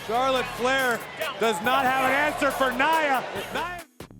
Charlotte Flair does not have an answer for Nia.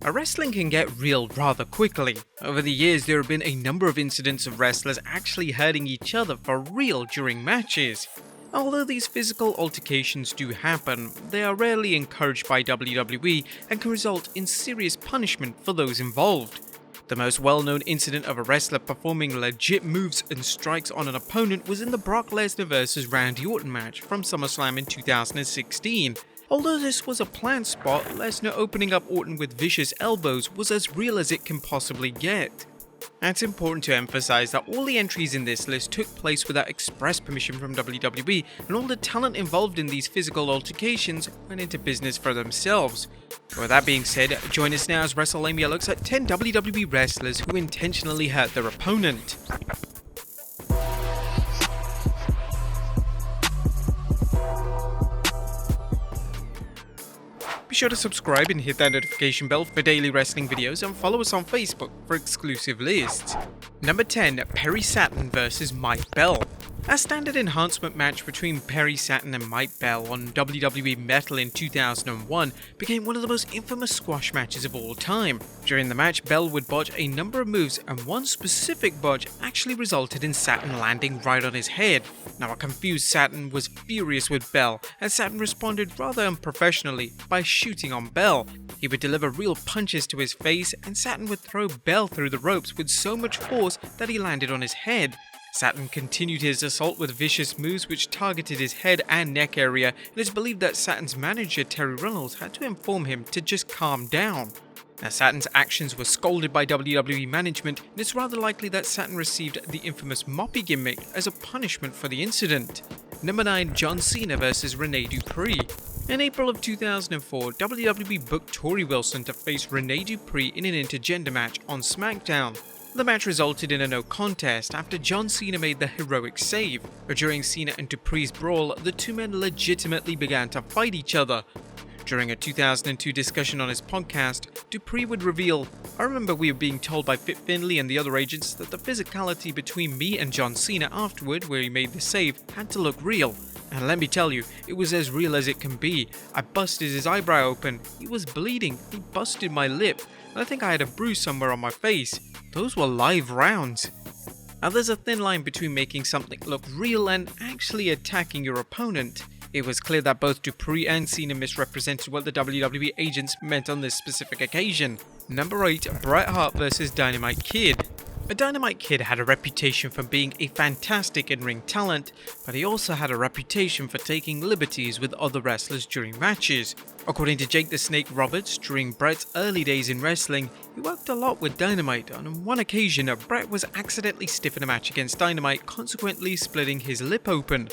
Wrestling can get real rather quickly. Over the years, there have been a number of incidents of wrestlers actually hurting each other for real during matches. Although these physical altercations do happen, they are rarely encouraged by WWE and can result in serious punishment for those involved. The most well-known incident of a wrestler performing legit moves and strikes on an opponent was in the Brock Lesnar vs Randy Orton match from SummerSlam in 2016. Although this was a planned spot, Lesnar opening up Orton with vicious elbows was as real as it can possibly get. And it's important to emphasize that all the entries in this list took place without express permission from WWE, and all the talent involved in these physical altercations went into business for themselves. With that being said, join us now as Wrestlelamia looks at 10 WWE wrestlers who intentionally hurt their opponent. Be sure to subscribe and hit that notification bell for daily wrestling videos, and follow us on Facebook for exclusive lists. Number 10. Perry Saturn vs Mike Bell. A standard enhancement match between Perry Saturn and Mike Bell on WWE Metal in 2001 became one of the most infamous squash matches of all time. During the match, Bell would botch a number of moves, and one specific botch actually resulted in Saturn landing right on his head. Now, a confused Saturn was furious with Bell, and Saturn responded rather unprofessionally by shooting on Bell. He would deliver real punches to his face, and Saturn would throw Bell through the ropes with so much force that he landed on his head. Saturn continued his assault with vicious moves which targeted his head and neck area, and it's believed that Saturn's manager Terry Runnels had to inform him to just calm down. Now, Saturn's actions were scolded by WWE management, and it's rather likely that Saturn received the infamous moppy gimmick as a punishment for the incident. Number 9. John Cena vs Rene Dupree. In April of 2004, WWE booked Tori Wilson to face Rene Dupree in an intergender match on SmackDown. The match resulted in a no contest after John Cena made the heroic save, but during Cena and Dupree's brawl, the two men legitimately began to fight each other. During a 2002 discussion on his podcast, Dupree would reveal, "I remember we were being told by Fit Finlay and the other agents that the physicality between me and John Cena afterward, where he made the save, had to look real. And let me tell you, it was as real as it can be. I busted his eyebrow open, he was bleeding, he busted my lip, and I think I had a bruise somewhere on my face. Those were live rounds." Now, there's a thin line between making something look real and actually attacking your opponent. It was clear that both Dupree and Cena misrepresented what the WWE agents meant on this specific occasion. Number 8. Bret Hart vs Dynamite Kid. The Dynamite Kid had a reputation for being a fantastic in-ring talent, but he also had a reputation for taking liberties with other wrestlers during matches. According to Jake the Snake Roberts, during Bret's early days in wrestling, he worked a lot with Dynamite. On one occasion, Bret was accidentally stiff in a match against Dynamite, consequently splitting his lip open.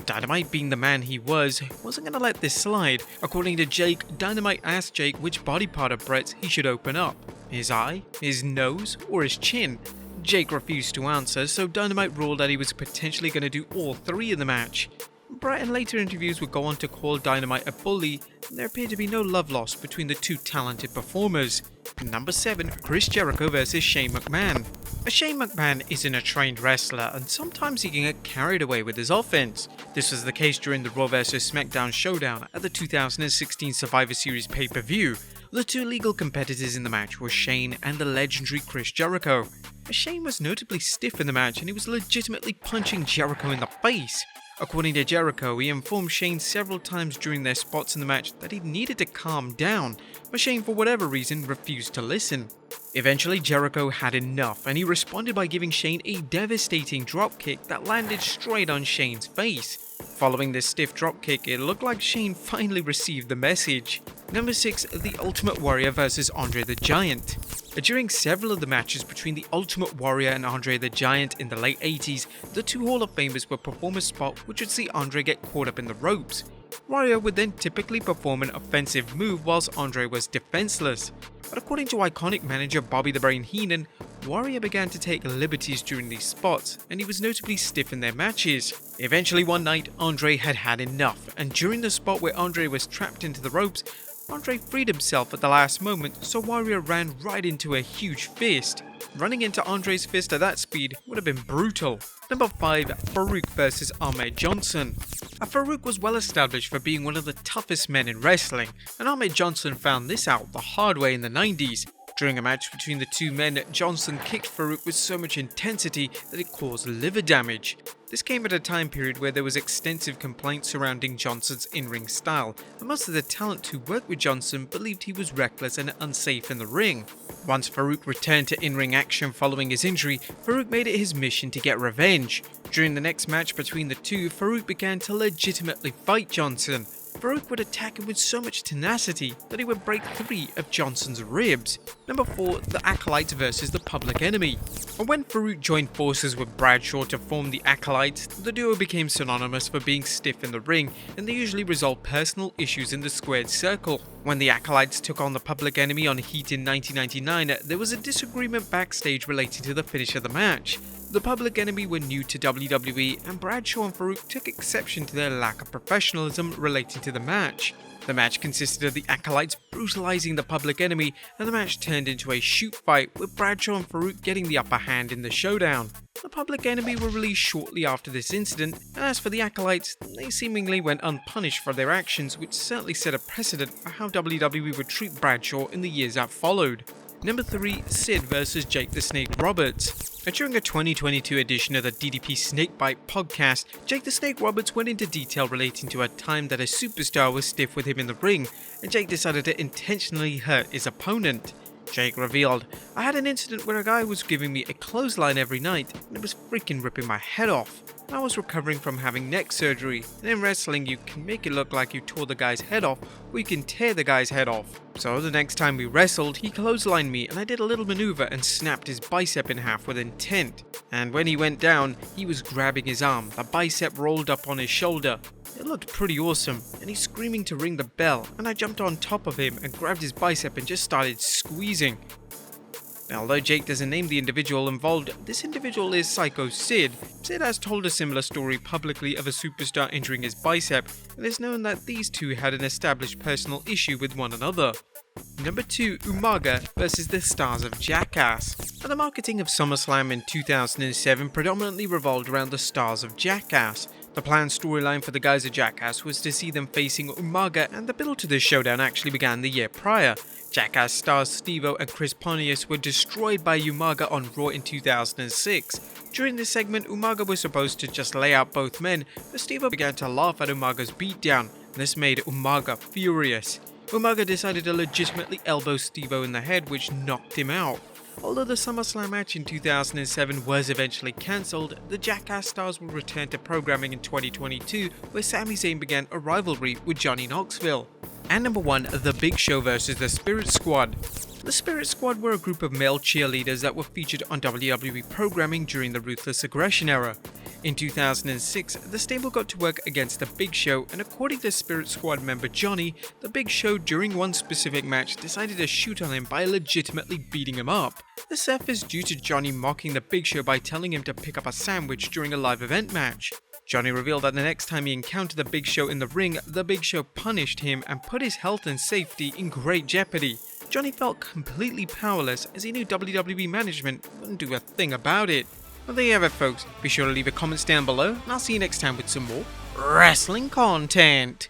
Dynamite, being the man he wasn't going to let this slide. According to Jake, Dynamite asked Jake which body part of Bret's he should open up. His eye, his nose, or his chin? Jake refused to answer, so Dynamite ruled that he was potentially going to do all three in the match. Bret in later interviews would go on to call Dynamite a bully, and there appeared to be no love lost between the two talented performers. Number 7. Chris Jericho vs Shane McMahon. Shane McMahon isn't a trained wrestler, and sometimes he can get carried away with his offense. This was the case during the Raw vs SmackDown showdown at the 2016 Survivor Series pay-per-view. The two legal competitors in the match were Shane and the legendary Chris Jericho. Shane was notably stiff in the match, and he was legitimately punching Jericho in the face. According to Jericho, he informed Shane several times during their spots in the match that he needed to calm down, but Shane, for whatever reason, refused to listen. Eventually, Jericho had enough, and he responded by giving Shane a devastating dropkick that landed straight on Shane's face. Following this stiff dropkick, it looked like Shane finally received the message. Number 6. The Ultimate Warrior vs Andre the Giant. During several of the matches between the Ultimate Warrior and Andre the Giant in the late 80s, the two Hall of Famers would perform a spot which would see Andre get caught up in the ropes. Warrior would then typically perform an offensive move whilst Andre was defenseless. But according to iconic manager Bobby the Brain Heenan, Warrior began to take liberties during these spots, and he was notably stiff in their matches. Eventually one night, Andre had had enough, and during the spot where Andre was trapped into the ropes, Andre freed himself at the last moment, so Warrior ran right into a huge fist. Running into Andre's fist at that speed would have been brutal. Number 5. FAAROOQ vs Ahmed Johnson. FAAROOQ was well established for being one of the toughest men in wrestling, and Ahmed Johnson found this out the hard way in the 90s. During a match between the two men, Johnson kicked FAAROOQ with so much intensity that it caused liver damage. This came at a time period where there was extensive complaints surrounding Johnson's in-ring style, and most of the talent who worked with Johnson believed he was reckless and unsafe in the ring. Once FAAROOQ returned to in-ring action following his injury, FAAROOQ made it his mission to get revenge. During the next match between the two, FAAROOQ began to legitimately fight Johnson. FAAROOQ would attack him with so much tenacity that he would break 3 of Johnson's ribs. Number 4. The Acolytes vs the Public Enemy. And when FAAROOQ joined forces with Bradshaw to form the Acolytes, the duo became synonymous for being stiff in the ring, and they usually resolved personal issues in the squared circle. When the Acolytes took on the Public Enemy on Heat in 1999, there was a disagreement backstage relating to the finish of the match. The Public Enemy were new to WWE, and Bradshaw and FAAROOQ took exception to their lack of professionalism relating to the match. The match consisted of the Acolytes brutalizing the Public Enemy, and the match turned into a shoot fight with Bradshaw and FAAROOQ getting the upper hand in the showdown. The Public Enemy were released shortly after this incident, and as for the Acolytes, they seemingly went unpunished for their actions, which certainly set a precedent for how WWE would treat Bradshaw in the years that followed. Number 3. Sid vs Jake the Snake Roberts. During a 2022 edition of the DDP Snakebite podcast, Jake the Snake Roberts went into detail relating to a time that a superstar was stiff with him in the ring, and Jake decided to intentionally hurt his opponent. Jake revealed, "I had an incident where a guy was giving me a clothesline every night, and it was freaking ripping my head off. I was recovering from having neck surgery, and in wrestling you can make it look like you tore the guy's head off, or you can tear the guy's head off. So the next time we wrestled, he clotheslined me and I did a little maneuver and snapped his bicep in half with intent. And when he went down, he was grabbing his arm, the bicep rolled up on his shoulder. It looked pretty awesome, and he's screaming to ring the bell, and I jumped on top of him and grabbed his bicep and just started squeezing." Now, although Jake doesn't name the individual involved, this individual is Psycho Sid. Sid has told a similar story publicly of a superstar injuring his bicep, and it's known that these two had an established personal issue with one another. Number 2. Umaga vs the Stars of Jackass. Now, the marketing of SummerSlam in 2007 predominantly revolved around the Stars of Jackass. The planned storyline for the guys of Jackass was to see them facing Umaga, and the build to this showdown actually began the year prior. Jackass stars Steve-O and Chris Pontius were destroyed by Umaga on Raw in 2006. During this segment, Umaga was supposed to just lay out both men, but Steve-O began to laugh at Umaga's beatdown, and this made Umaga furious. Umaga decided to legitimately elbow Steve-O in the head, which knocked him out. Although the SummerSlam match in 2007 was eventually cancelled, the Jackass stars would return to programming in 2022, where Sami Zayn began a rivalry with Johnny Knoxville. And number 1, The Big Show vs the Spirit Squad. The Spirit Squad were a group of male cheerleaders that were featured on WWE programming during the Ruthless Aggression era. In 2006, the stable got to work against The Big Show, and according to Spirit Squad member Johnny, The Big Show during one specific match decided to shoot on him by legitimately beating him up. The surface due to Johnny mocking The Big Show by telling him to pick up a sandwich during a live event match. Johnny revealed that the next time he encountered The Big Show in the ring, The Big Show punished him and put his health and safety in great jeopardy. Johnny felt completely powerless as he knew WWE management wouldn't do a thing about it. Well, there you have it, folks. Be sure to leave your comments down below, and I'll see you next time with some more wrestling content.